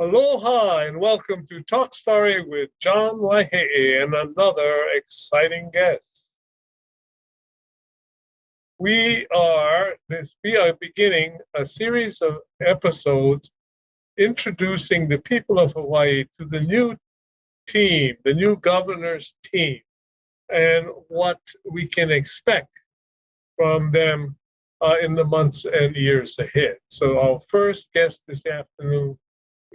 Aloha and welcome to Talk Story with John Waihe'e and another exciting guest. We are beginning a series of episodes introducing the people of Hawaii to the new team, the new governor's team, and what we can expect from them in the months and years ahead. So our first guest this afternoon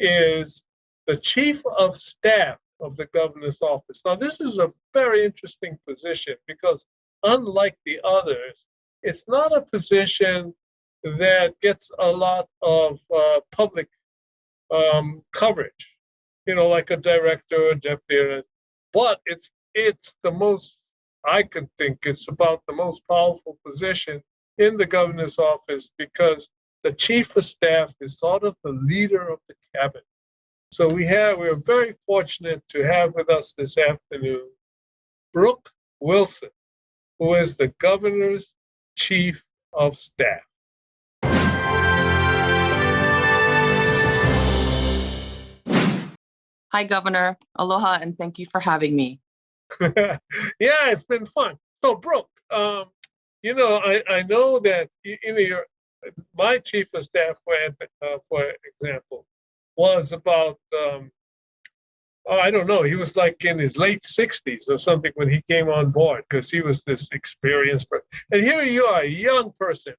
is the Chief of Staff of the Governor's Office. Now, this is a very interesting position because unlike the others, it's not a position that gets a lot of public coverage, like a director or deputy, but it's the most, I can think it's about the most powerful position in the governor's office because the chief of staff is sort of the leader of the cabinet. So we're very fortunate to have with us this afternoon Brooke Wilson, who is the governor's chief of staff. Hi, Governor. Aloha, and thank you for having me. Yeah, it's been fun. So, Brooke, I know that my chief of staff, for example, was about, I don't know, he was like in his late 60s or something when he came on board because he was this experienced person. And here you are, a young person.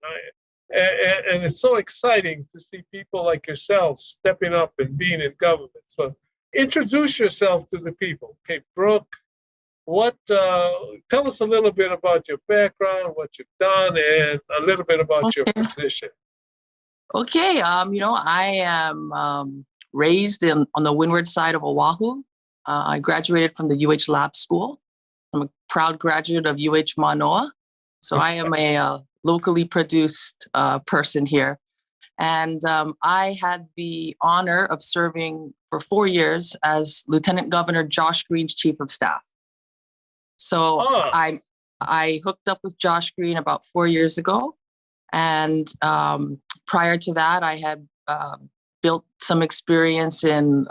And it's so exciting to see people like yourselves stepping up and being in government. So introduce yourself to the people. Okay, Brooke, tell us a little bit about your background, what you've done, and a little bit about your position. Okay, I am raised on the windward side of Oahu. I graduated from the UH Lab School. I'm a proud graduate of UH Manoa. So I am a locally produced person here. And I had the honor of serving for 4 years as Lieutenant Governor Josh Green's chief of staff. So I hooked up with Josh Green about 4 years ago. And prior to that, I had built some experience in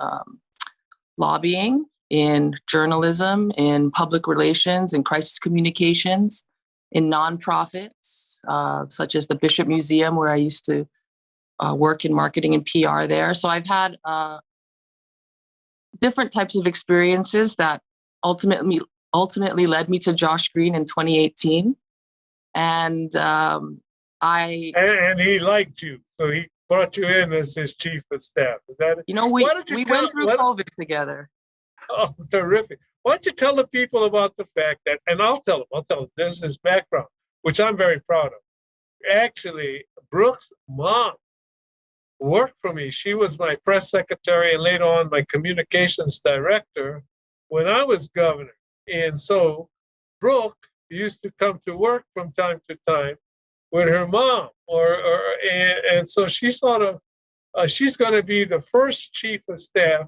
lobbying, in journalism, in public relations, in crisis communications, in nonprofits, such as the Bishop Museum, where I used to work in marketing and PR there. So I've had different types of experiences that ultimately led me to Josh Green in 2018. And And he liked you, so he brought you in as his chief of staff. Is that it? We went through COVID together. Oh, terrific. Why don't you tell the people about the fact that, and I'll tell them, this is his background, which I'm very proud of. Actually, Brooke's mom worked for me. She was my press secretary and later on my communications director when I was governor. And so Brooke used to come to work from time to time with her mom, and so she sort of, she's going to be the first chief of staff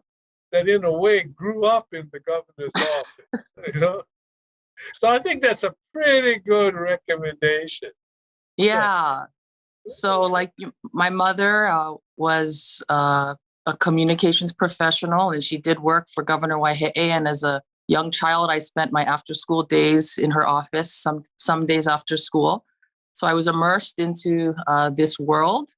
that in a way grew up in the governor's office, So I think that's a pretty good recommendation. Yeah. So like my mother was a communications professional and she did work for Governor Waihe'e. And as a young child, I spent my after school days in her office, some days after school. So I was immersed into this world,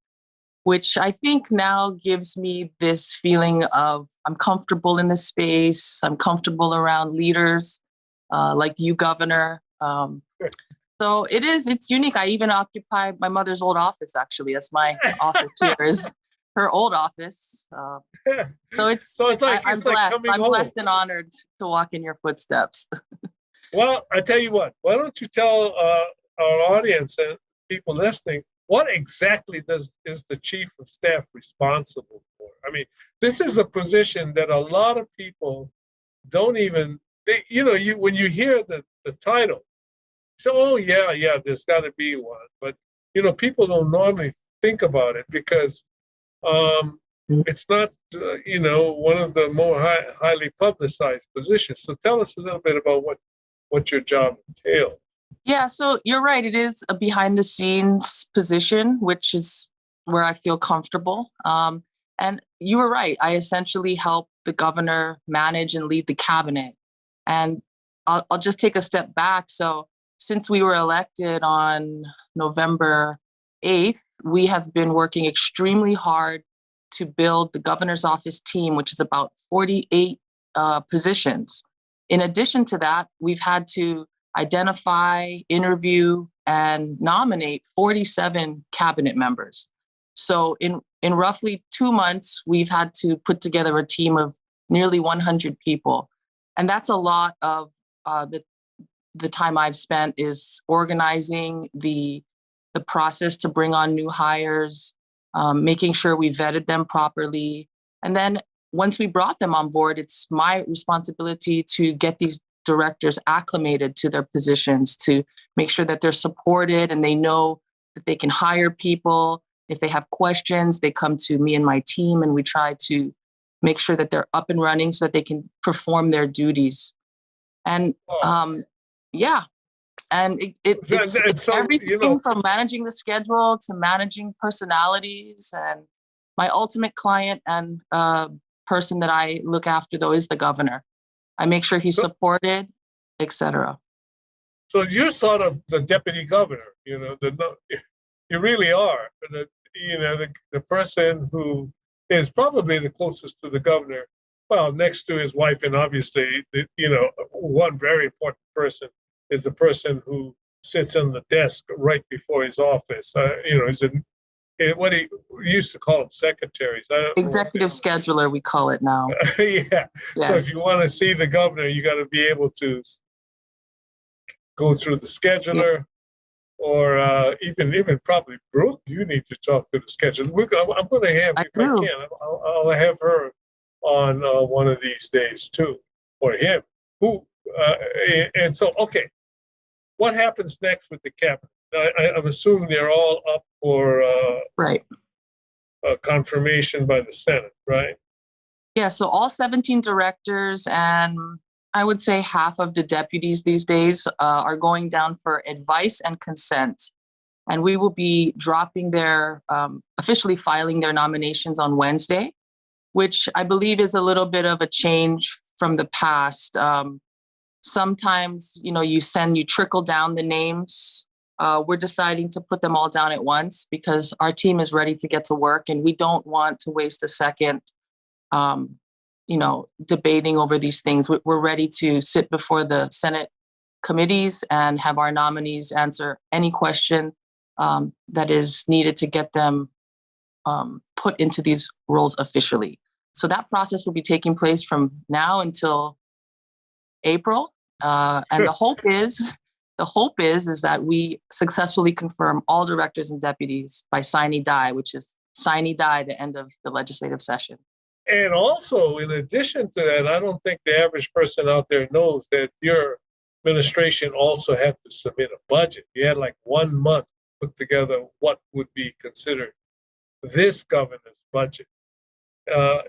which I think now gives me this feeling of I'm comfortable in this space. I'm comfortable around leaders like you, Governor. So it's unique. I even occupy my mother's old office, actually. That's my office here is her old office. So it's like I'm blessed. I'm blessed and honored to walk in your footsteps. Well, I tell you what, why don't you tell our audience and people listening, what exactly is the chief of staff responsible for? I mean, this is a position that a lot of people don't even, when you hear the title, so, oh, yeah, there's got to be one. But, people don't normally think about it because it's not, one of the more highly publicized positions. So tell us a little bit about what your job entails. Yeah, so you're right. It is a behind the scenes position, which is where I feel comfortable. And you were right. I essentially help the governor manage and lead the cabinet. And I'll just take a step back. So since we were elected on November 8th, we have been working extremely hard to build the governor's office team, which is about 48 positions. In addition to that, we've had to identify, interview, and nominate 47 cabinet members. So in roughly 2 months, we've had to put together a team of nearly 100 people. And that's a lot of the time I've spent is organizing the process to bring on new hires, making sure we vetted them properly. And then once we brought them on board, it's my responsibility to get these directors acclimated to their positions, to make sure that they're supported and they know that they can hire people. If they have questions, they come to me and my team, and we try to make sure that they're up and running so that they can perform their duties. And yeah, and it's so, everything from managing the schedule to managing personalities. And my ultimate client and person that I look after, though, is the governor. I make sure he's supported, etc. So you're sort of the deputy governor, you really are. The person who is probably the closest to the governor, well, next to his wife, and obviously, one very important person is the person who sits on the desk right before his office. What he used to call them secretaries. Executive scheduler, we call it now. Yeah. Yes. So if you want to see the governor, you got to be able to go through the scheduler, or even probably Brooke. You need to talk to the scheduler. I'm going to have, if I can, I'll have her on one of these days too, or him. And so, okay, what happens next with the cabinet? I'm assuming they're all up for confirmation by the Senate, right? Yeah, so all 17 directors and I would say half of the deputies these days are going down for advice and consent. And we will be dropping officially filing their nominations on Wednesday, which I believe is a little bit of a change from the past. Sometimes, you trickle down the names. We're deciding to put them all down at once because our team is ready to get to work and we don't want to waste a second, debating over these things. We're ready to sit before the Senate committees and have our nominees answer any question that is needed to get them put into these roles officially. So that process will be taking place from now until April. And the hope is that we successfully confirm all directors and deputies by sine die, which is sine die, the end of the legislative session. And also, in addition to that, I don't think the average person out there knows that your administration also had to submit a budget. You had like 1 month to put together what would be considered this governor's budget. And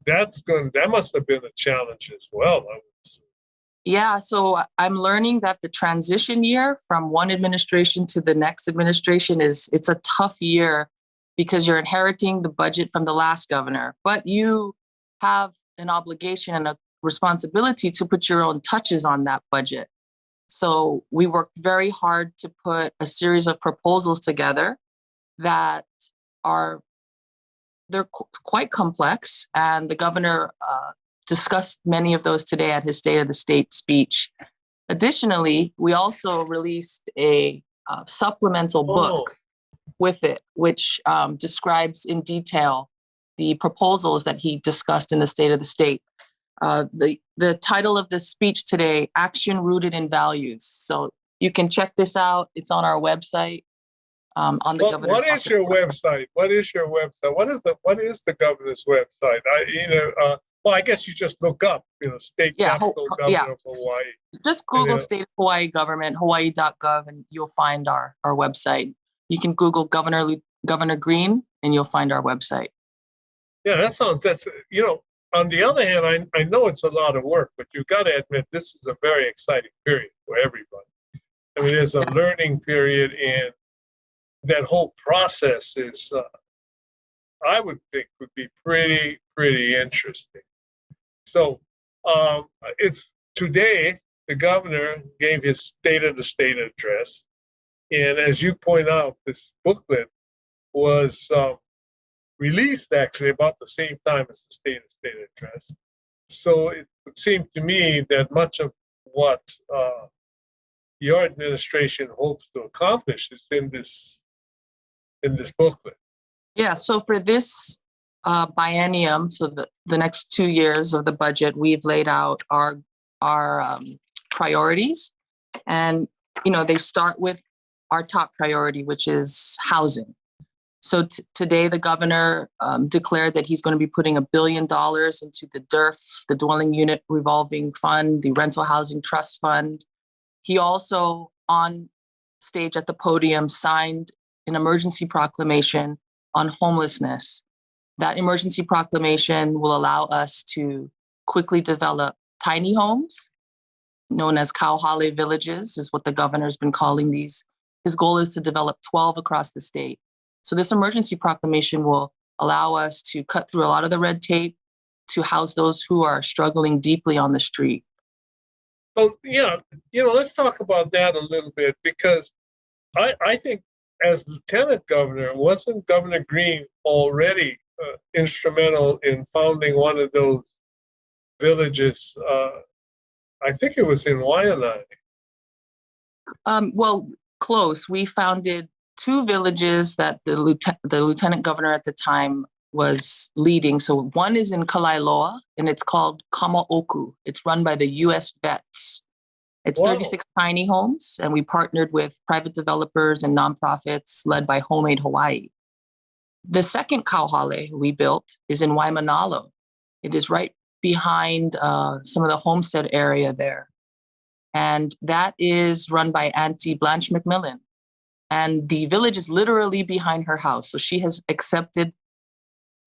that must have been a challenge as well, I would assume. Yeah, so I'm learning that the transition year from one administration to the next administration it's a tough year because you're inheriting the budget from the last governor, but you have an obligation and a responsibility to put your own touches on that budget. So we worked very hard to put a series of proposals together that they're quite complex, and the governor discussed many of those today at his State of the State speech. Additionally, we also released a supplemental book with it, which describes in detail the proposals that he discussed in the State of the State. The title of the speech today, Action Rooted in Values. So you can check this out. It's on our website. On the governor's What is your website? What is your website? What is the governor's website? I guess you just look up, state capital governor of Hawaii. Just Google State of Hawaii government, hawaii.gov, and you'll find our website. You can Google Governor Green, and you'll find our website. Yeah, that's on the other hand, I know it's a lot of work, but you've got to admit this is a very exciting period for everybody. I mean, there's a learning period, and that whole process is I would think would be pretty interesting. So it's today the governor gave his State of the State address, and as you point out, this booklet was released actually about the same time as the State of the State address. So it would seem to me that much of what your administration hopes to accomplish is in this booklet. Yeah, so for this biennium, so the next 2 years of the budget, we've laid out our priorities, and they start with our top priority, which is housing. So today, the governor declared that he's going to be putting $1 billion into the DURF, the Dwelling Unit Revolving Fund, the Rental Housing Trust Fund. He also, on stage at the podium, signed an emergency proclamation on homelessness. That emergency proclamation will allow us to quickly develop tiny homes, known as kauhale villages, is what the governor's been calling these. His goal is to develop 12 across the state. So this emergency proclamation will allow us to cut through a lot of the red tape to house those who are struggling deeply on the street. So, yeah, let's talk about that a little bit, because I think as lieutenant governor, wasn't Governor Green already instrumental in founding one of those villages? I think it was in Waianae. Well, close. We founded 2 villages that the lieutenant governor at the time was leading. So one is in Kalailoa, and it's called Kamaoku. It's run by the U.S. Vets. It's 36 tiny homes, and we partnered with private developers and nonprofits led by Homemade Hawaii. The second kauhale we built is in Waimanalo. It is right behind some of the homestead area there. And that is run by Auntie Blanche McMillan. And the village is literally behind her house. So she has accepted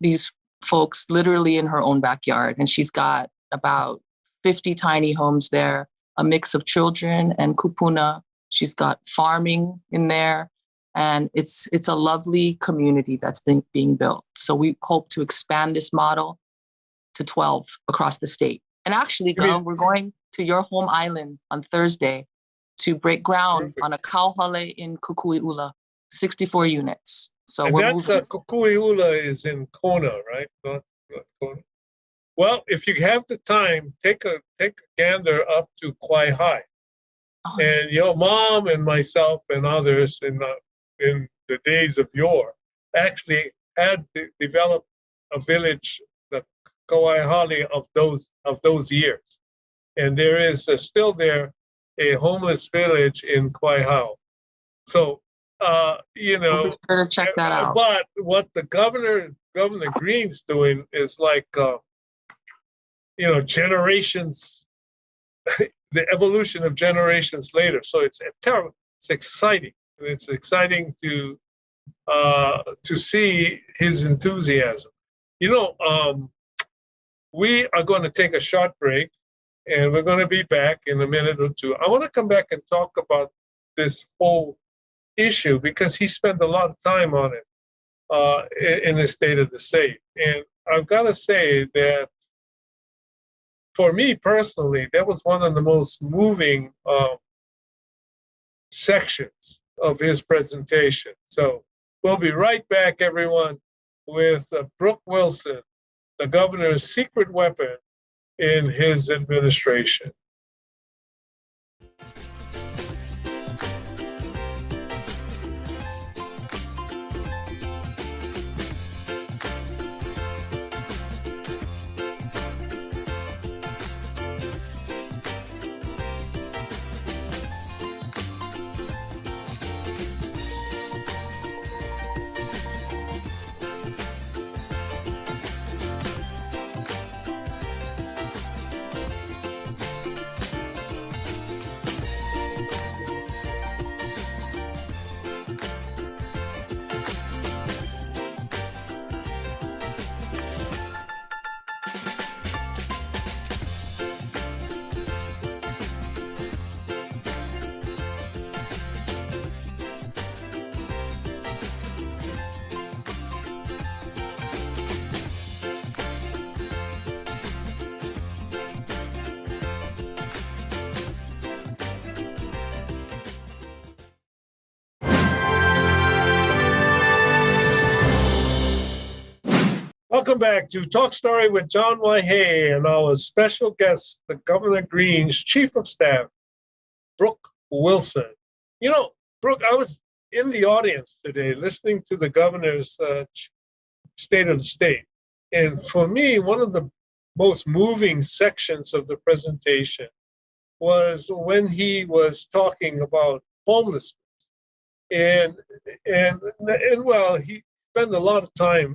these folks literally in her own backyard. And she's got about 50 tiny homes there, a mix of children and kupuna. She's got farming in there. And it's a lovely community that's being built. So we hope to expand this model to 12 across the state. And actually, we're going to your home island on Thursday to break ground on a kauhale in Kukui'ula, 64 units. So and we're that's Kukui'ula is in Kona, right? Not Kona. Well, if you have the time, take a gander up to Waihe'e. Oh. And your mom and myself and others in the days of yore actually had developed a village, the kauhale of those years. And there is still there a homeless village in Waihe'e. So, we'll be sure to check that out. But what the Governor Green's doing is like, generations, the evolution of generations later. So it's terrible. It's exciting. It's exciting to see his enthusiasm. We are going to take a short break, and we're going to be back in a minute or two. I want to come back and talk about this whole issue because he spent a lot of time on it in the State of the State. And I've got to say that for me personally, that was one of the most moving sections of his presentation. So we'll be right back, everyone, with Brooke Wilson, the governor's secret weapon in his administration. Welcome back to Talk Story with John Waihe'e and our special guest, the Governor Green's Chief of Staff, Brooke Wilson. You know, Brooke, I was in the audience today listening to the governor's State of the State. And for me, one of the most moving sections of the presentation was when he was talking about homelessness. And well, he spent a lot of time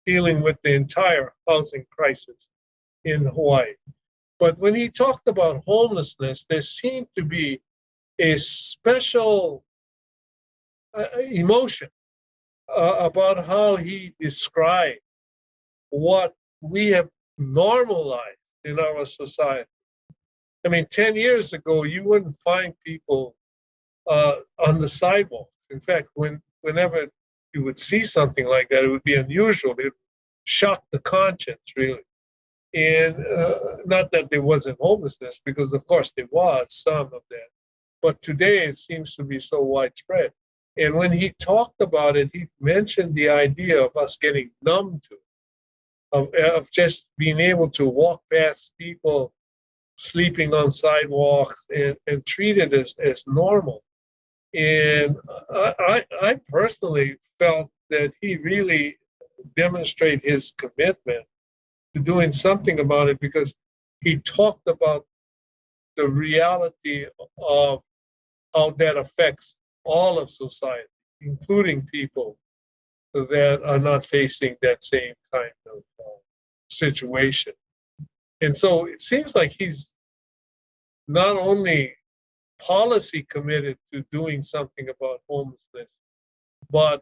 dealing with the entire housing crisis in Hawaii. But when he talked about homelessness, there seemed to be a special emotion about how he described what we have normalized in our society. I mean, 10 years ago, you wouldn't find people on the sidewalk. In fact, whenever you would see something like that, it would be unusual. It would shock the conscience, really. And not that there wasn't homelessness, because of course there was some of that. But today it seems to be so widespread. And when he talked about it, he mentioned the idea of us getting numb to it, of just being able to walk past people sleeping on sidewalks and treat it as normal. And I personally felt that he really demonstrated his commitment to doing something about it, because he talked about the reality of how that affects all of society, including people that are not facing that same kind of situation. And so it seems like he's not only policy committed to doing something about homelessness, but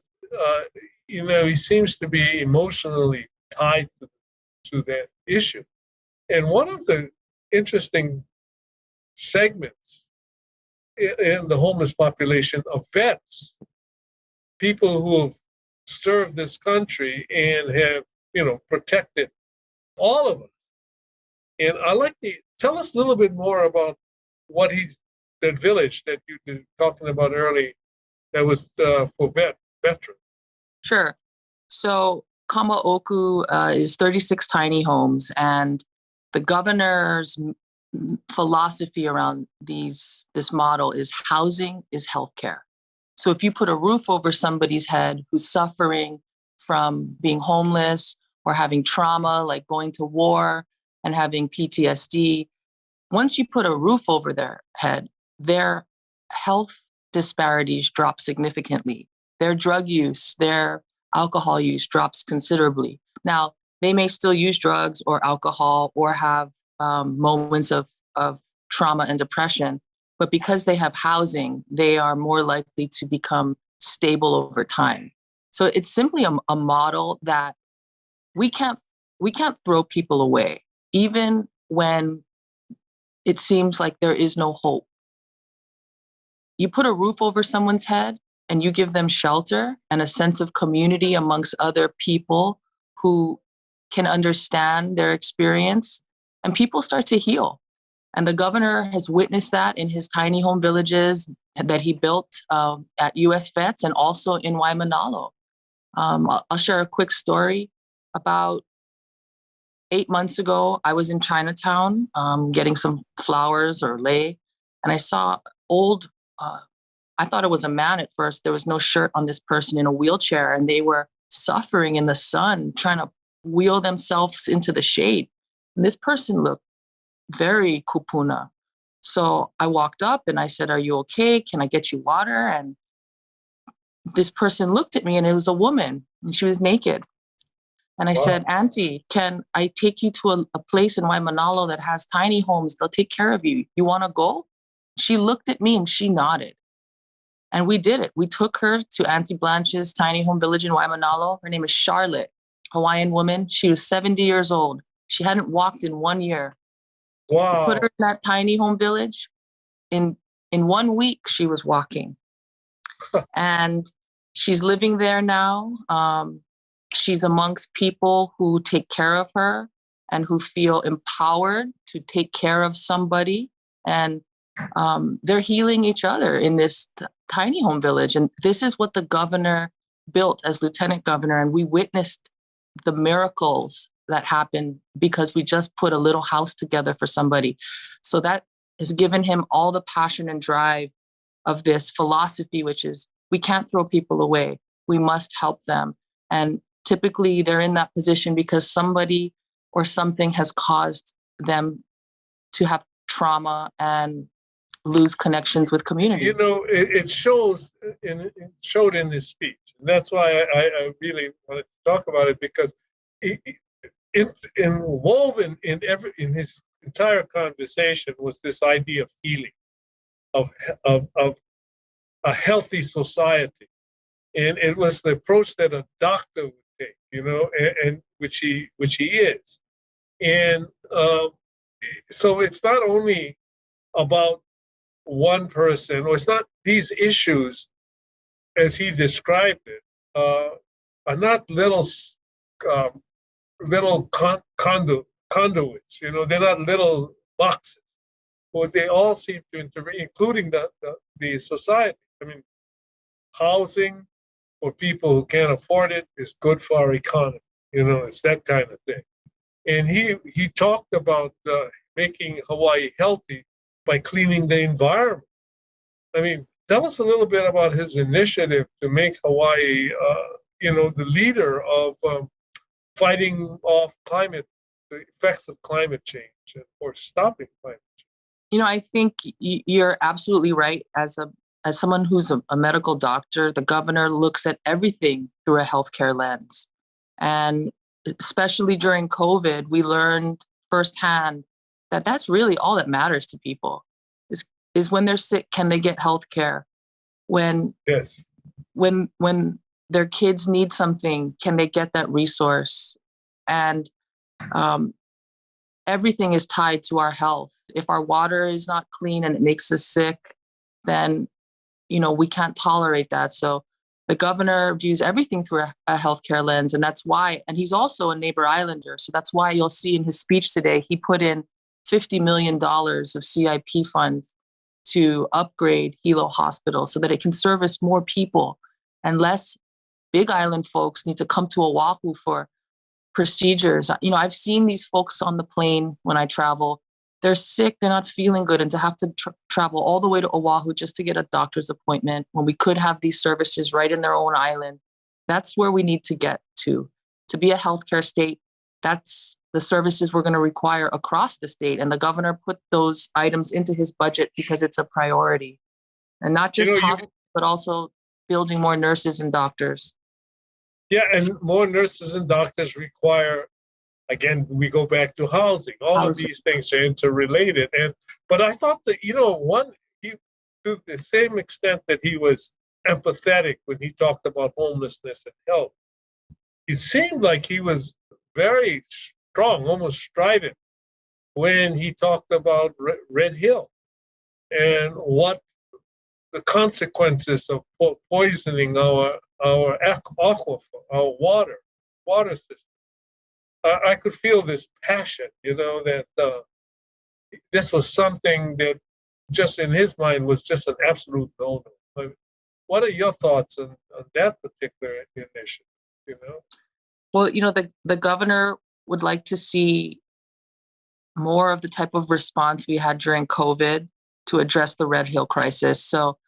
he seems to be emotionally tied to that issue. And one of the interesting segments in the homeless population of vets, people who have served this country and have, protected all of us. And I'd like to tell us a little bit more about that village that you were talking about earlier that was for veterans. Sure. So Kamaoku is 36 tiny homes, and the governor's philosophy around this model is housing is healthcare. So if you put a roof over somebody's head who's suffering from being homeless or having trauma, like going to war and having PTSD, once you put a roof over their head, their health disparities drop significantly. Their drug use, their alcohol use drops considerably. Now, they may still use drugs or alcohol or have moments of trauma and depression, but because they have housing, they are more likely to become stable over time. So it's simply a model that we can't throw people away, even when it seems like there is no hope. You put a roof over someone's head and you give them shelter and a sense of community amongst other people who can understand their experience, and people start to heal. And the governor has witnessed that in his tiny home villages that he built at US Vets and also in Waimanalo. I'll share a quick story. About 8 months ago, I was in Chinatown getting some flowers or lei, and I saw I thought it was a man at first. There was no shirt on this person in a wheelchair, and they were suffering in the sun, trying to wheel themselves into the shade. And this person looked very kupuna. So I walked up and I said, "Are you okay? Can I get you water?" And this person looked at me, and it was a woman, and she was naked. And I said, "Auntie, can I take you to a place in Waimanalo that has tiny homes? They'll take care of you. You want to go?" She looked at me and she nodded. And we did it. We took her to Auntie Blanche's tiny home village in Waimanalo. Her name is Charlotte, Hawaiian woman. She was 70 years old. She hadn't walked in 1 year. Wow. We put her in that tiny home village. In 1 week, she was walking. And she's living there now. She's amongst people who take care of her and who feel empowered to take care of somebody. And they're healing each other in this tiny home village. And this is what the governor built as lieutenant governor. And we witnessed the miracles that happen because we just put a little house together for somebody. So that has given him all the passion and drive of this philosophy, which is we can't throw people away. We must help them. And typically they're in that position because somebody or something has caused them to have trauma and lose connections with community. You know, it showed in his speech. And that's why I really wanted to talk about it, because inwoven in his entire conversation was this idea of healing, of a healthy society. And it was the approach that a doctor would take, you know, and which he is. And so it's not only about one person, or it's not these issues, as he described it, are not little conduits, you know, they're not little boxes, but they all seem to intervene, including the society. I mean, housing for people who can't afford it is good for our economy. You know, it's that kind of thing. And he talked about making Hawaii healthy by cleaning the environment. I mean, tell us a little bit about his initiative to make Hawaii, you know, the leader of fighting off the effects of climate change, or stopping climate change. You know, I think you're absolutely right. As someone who's a medical doctor, the governor looks at everything through a healthcare lens. And especially during COVID, we learned firsthand that that's really all that matters to people is when they're sick, can they get healthcare? When their kids need something, can they get that resource? And everything is tied to our health. If our water is not clean and it makes us sick, then, you know, we can't tolerate that. So the governor views everything through a healthcare lens. And that's why, and he's also a neighbor islander. So that's why you'll see in his speech today, he put in $50 million of CIP funds to upgrade Hilo Hospital so that it can service more people and less Big Island folks need to come to Oahu for procedures. You know, I've seen these folks on the plane when I travel. They're sick, they're not feeling good, and to have to travel all the way to Oahu just to get a doctor's appointment when we could have these services right in their own island. That's where we need to get to be a healthcare state. That's the services we're going to require across the state. And the governor put those items into his budget because it's a priority. And not just hospitals, but also building more nurses and doctors. Yeah, and more nurses and doctors require, again, we go back to housing. All of these things are interrelated. But I thought that, you know, to the same extent that he was empathetic when he talked about homelessness and health, it seemed like he was very strong, almost strident, when he talked about Red Hill and what the consequences of poisoning our aquifer, our water system. I could feel this passion, you know, that this was something that just in his mind was just an absolute no-no. What are your thoughts on that particular initiative, you know? Well, you know, the governor would like to see more of the type of response we had during COVID to address the Red Hill crisis. So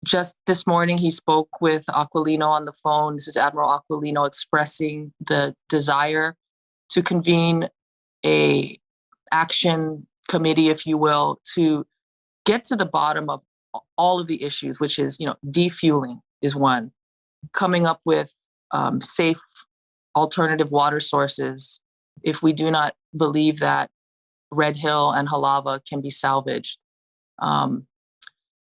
just this morning, he spoke with Aquilino on the phone. This is Admiral Aquilino expressing the desire to convene a action committee, if you will, to get to the bottom of all of the issues, which is, you know, defueling is one, coming up with safe alternative water sources if we do not believe that Red Hill and Halava can be salvaged.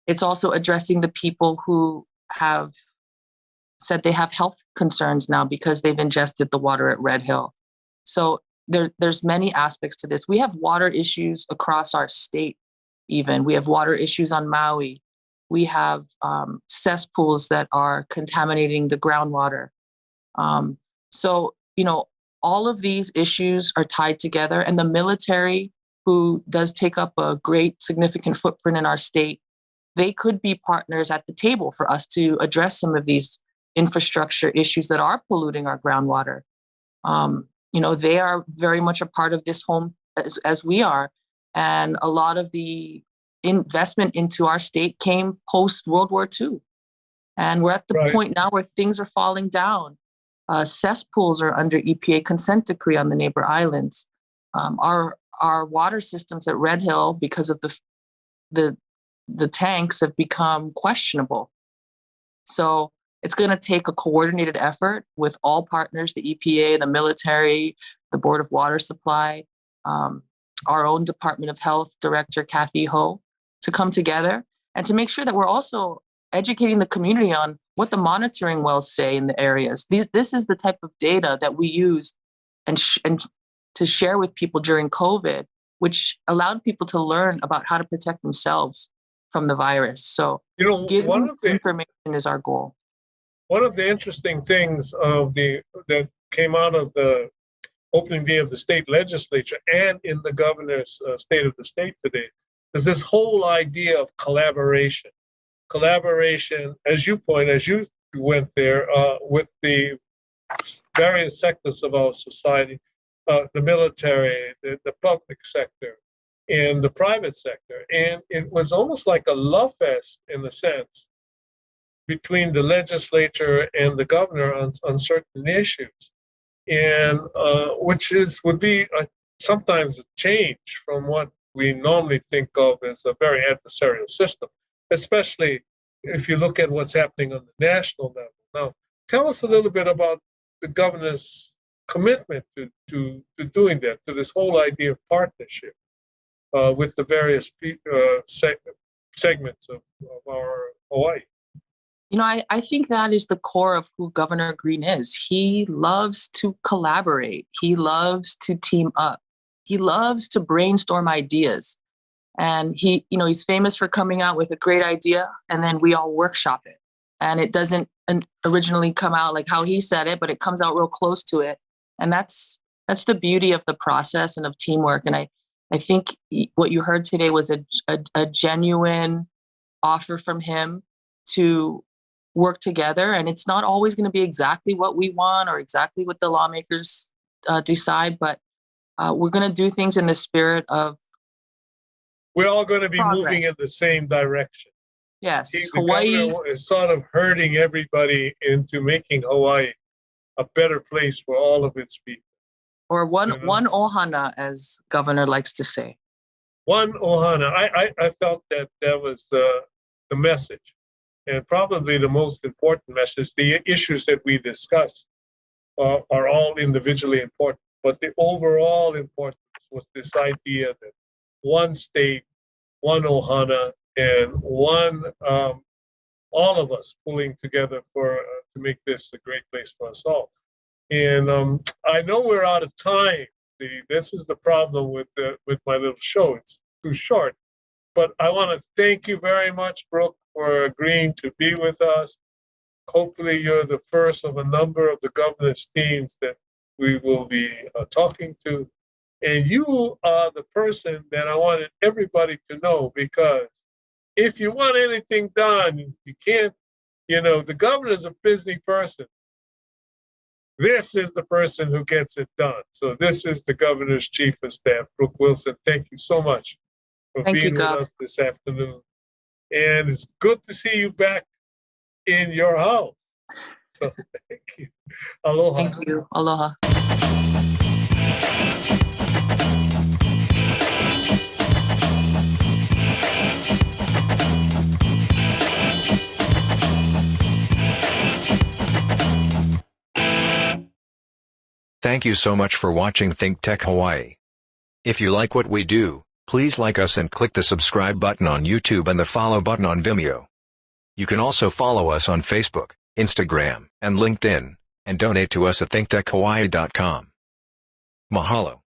It's also addressing the people who have said they have health concerns now because they've ingested the water at Red Hill. So there's many aspects to this. We have water issues across our state even. We have water issues on Maui. We have cesspools that are contaminating the groundwater. So, you know, all of these issues are tied together, and the military, who does take up a great significant footprint in our state, they could be partners at the table for us to address some of these infrastructure issues that are polluting our groundwater. They are very much a part of this home as we are. And a lot of the investment into our state came post World War II. And we're at the point now where things are falling down. Cesspools are under EPA consent decree on the neighbor islands. Our water systems at Red Hill, because of the tanks, have become questionable. So it's going to take a coordinated effort with all partners, the EPA, the military, the Board of Water Supply, our own Department of Health Director, Kathy Ho, to come together and to make sure that we're also educating the community on what the monitoring wells say in the areas. This is the type of data that we use and to share with people during COVID, which allowed people to learn about how to protect themselves from the virus. So giving information is our goal. One of the interesting things that came out of the opening day of the state legislature and in the governor's state of the state today is this whole idea of collaboration. Collaboration, as you went there, with the various sectors of our society, the military, the public sector, and the private sector. And it was almost like a love fest, in a sense, between the legislature and the governor on certain issues, and which would be sometimes a change from what we normally think of as a very adversarial system, especially if you look at what's happening on the national level. Now, tell us a little bit about the governor's commitment to doing that, to this whole idea of partnership with the various segments of our Hawaii. I think that is the core of who Governor Green is. He loves to collaborate. He loves to team up. He loves to brainstorm ideas. And he's famous for coming out with a great idea and then we all workshop it. And it doesn't originally come out like how he said it, but it comes out real close to it. And that's the beauty of the process and of teamwork. And I think what you heard today was a genuine offer from him to work together. And it's not always going to be exactly what we want or exactly what the lawmakers decide, but we're going to do things in the spirit of we're all going to be progress. Moving in the same direction. Yes, The Hawaii governor is sort of herding everybody into making Hawaii a better place for all of its people. Or one ohana, as Governor likes to say. One ohana. I felt that was the message, and probably the most important message. The issues that we discussed are all individually important, but the overall importance was this idea that one state, one ohana, and one all of us pulling together to make this a great place for us all. And I know we're out of time. This is the problem with my little show. It's too short. But I want to thank you very much, Brooke, for agreeing to be with us. Hopefully you're the first of a number of the governor's teams that we will be talking to. And you are the person that I wanted everybody to know, because if you want anything done, you can't, the governor's a busy person. This is the person who gets it done. So this is the governor's chief of staff, Brooke Wilson. Thank you so much for being with us this afternoon. And it's good to see you back in your house. So thank you. Aloha. Thank you. Aloha. Thank you so much for watching ThinkTech Hawaii. If you like what we do, please like us and click the subscribe button on YouTube and the follow button on Vimeo. You can also follow us on Facebook, Instagram, and LinkedIn, and donate to us at thinktechhawaii.com. Mahalo.